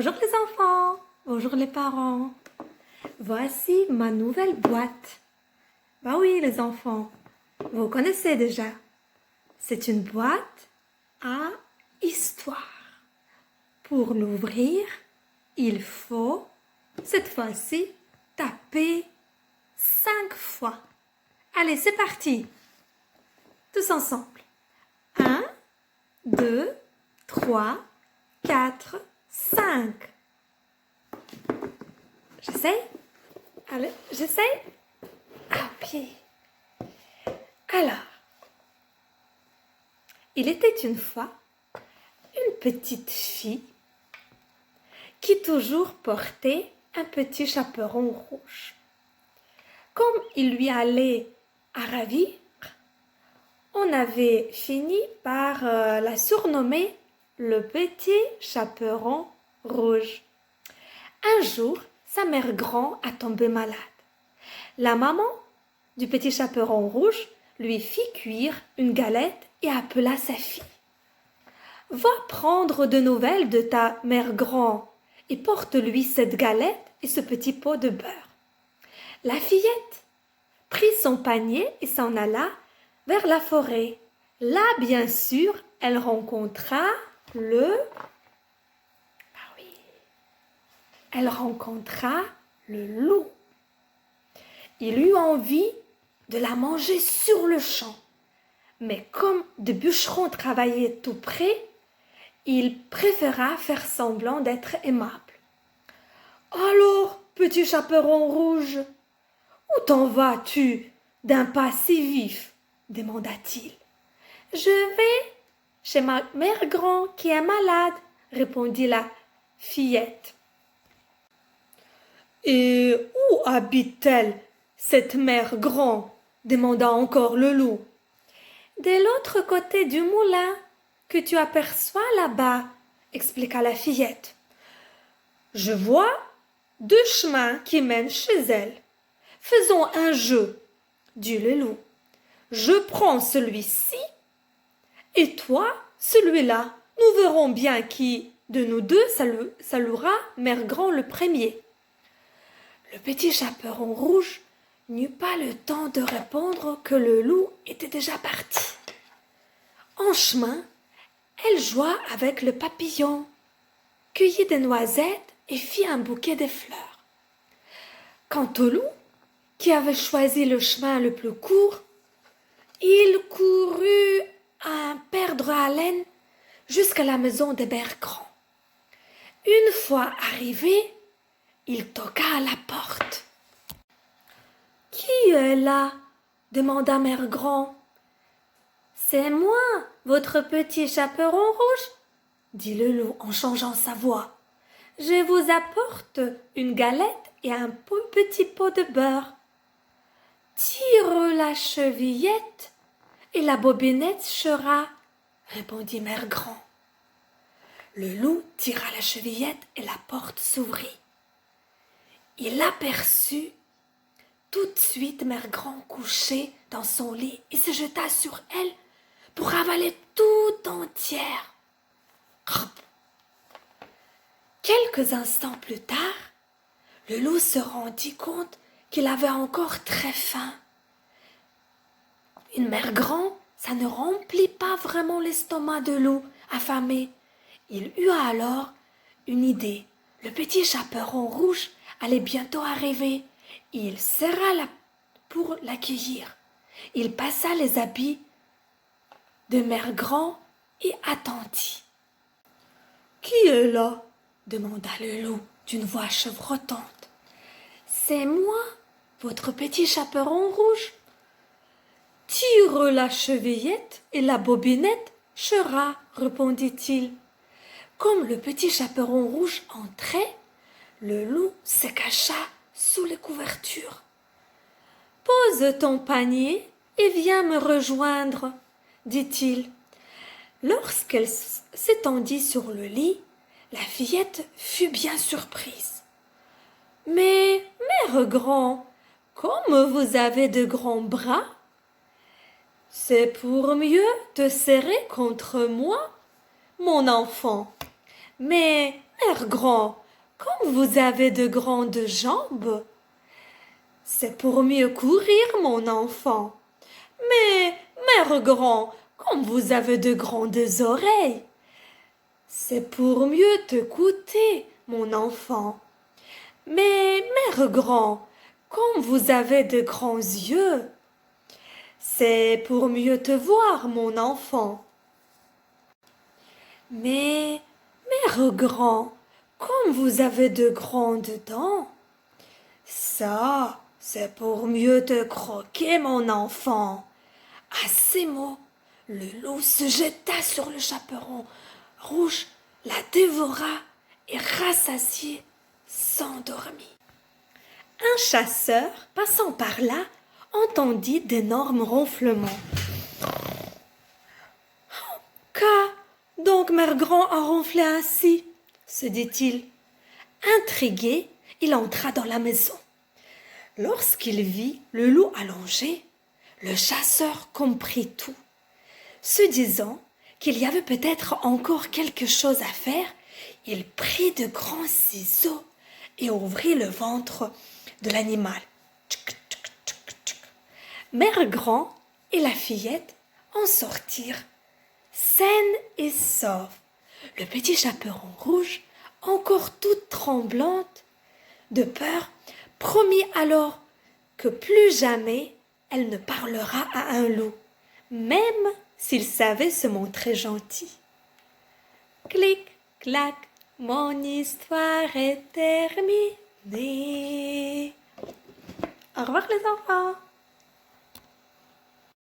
Bonjour les enfants, bonjour les parents. Voici ma nouvelle boîte. Bah oui les enfants, vous connaissez déjà. C'est une boîte à histoire. Pour l'ouvrir, il faut, cette fois-ci, taper 5 fois. Allez, c'est parti. Tous ensemble. 1, 2, 3, 4, 5. J'essaye. Allez, j'essaye. Ah, pied. Alors, il était une fois une petite fille qui toujours portait un petit chaperon rouge. Comme il lui allait à ravir, on avait fini par la surnommer le petit chaperon rouge. Un jour, sa mère grand a tombé malade. La maman du petit chaperon rouge lui fit cuire une galette et appela sa fille. Va prendre de nouvelles de ta mère grand et porte-lui cette galette et ce petit pot de beurre. La fillette prit son panier et s'en alla vers la forêt. Là, bien sûr, elle rencontra le loup. Il eut envie de la manger sur le champ. Mais comme des bûcherons travaillaient tout près, il préféra faire semblant d'être aimable. « Alors, petit chaperon rouge, où t'en vas-tu d'un pas si vif ?» demanda-t-il. « Je vais chez ma mère grand qui est malade, » répondit la fillette. « Et où habite-t-elle, cette mère grand ?» demanda encore le loup. « De l'autre côté du moulin que tu aperçois là-bas, » expliqua la fillette. « Je vois 2 chemins qui mènent chez elle. Faisons un jeu, dit le loup. Je prends celui-ci et toi celui-là. Nous verrons bien qui de nous deux saluera mère grand le premier. » Le petit chaperon rouge n'eut pas le temps de répondre que le loup était déjà parti. En chemin, elle joua avec le papillon, cueillit des noisettes et fit un bouquet de fleurs. Quant au loup, qui avait choisi le chemin le plus court, il courut à perdre haleine jusqu'à la maison des Bergrands. Une fois arrivé, il toqua à la porte. « Qui est là ?» demanda Mère Grand. « C'est moi, votre petit chaperon rouge, » dit le loup en changeant sa voix. « Je vous apporte une galette et un petit pot de beurre. Tire la chevillette et la bobinette sera, » répondit Mère Grand. Le loup tira la chevillette et la porte s'ouvrit. Il aperçut tout de suite Mère Grand couchée dans son lit et se jeta sur elle pour avaler tout entière. Quelques instants plus tard, le loup se rendit compte qu'il avait encore très faim. Une mère grand, ça ne remplit pas vraiment l'estomac de loup affamé. Il eut alors une idée. Le petit chaperon rouge allait bientôt arriver. Il serra pour l'accueillir. Il passa les habits de mère grand et attendit. « Qui est là ?» demanda le loup d'une voix chevrotante. « C'est moi, votre petit chaperon rouge. » « Tire la chevillette et la bobinette, chera, » répondit-il. Comme le petit chaperon rouge entrait, le loup se cacha sous les couvertures. « Pose ton panier et viens me rejoindre, » dit-il. Lorsqu'elle s'étendit sur le lit, la fillette fut bien surprise. « Mais, mère grand, comme vous avez de grands bras, c'est pour mieux te serrer contre moi, mon enfant. Mais, mère grand, comme vous avez de grandes jambes, c'est pour mieux courir, mon enfant. Mais, mère grand, comme vous avez de grandes oreilles, c'est pour mieux te t'écouter, mon enfant. Mais, mère grand, comme vous avez de grands yeux, c'est pour mieux te voir, mon enfant. Mais, mère grand, comme vous avez de grandes dents, ça, c'est pour mieux te croquer, mon enfant. À ces mots, le loup se jeta sur le chaperon rouge, la dévora et rassasié s'endormit. Un chasseur, passant par là, entendit d'énormes ronflements. Qu'a donc Mère Grand a ronflé ainsi, se dit-il. Intrigué, il entra dans la maison. Lorsqu'il vit le loup allongé, le chasseur comprit tout. Se disant qu'il y avait peut-être encore quelque chose à faire, il prit de grands ciseaux et ouvrit le ventre de l'animal. Mère Grand et la fillette en sortirent, saines et sauves. Le petit chaperon rouge, encore toute tremblante de peur, promit alors que plus jamais elle ne parlera à un loup, même s'il savait se montrer gentil. Clic, clac, mon histoire est terminée. Au revoir les enfants.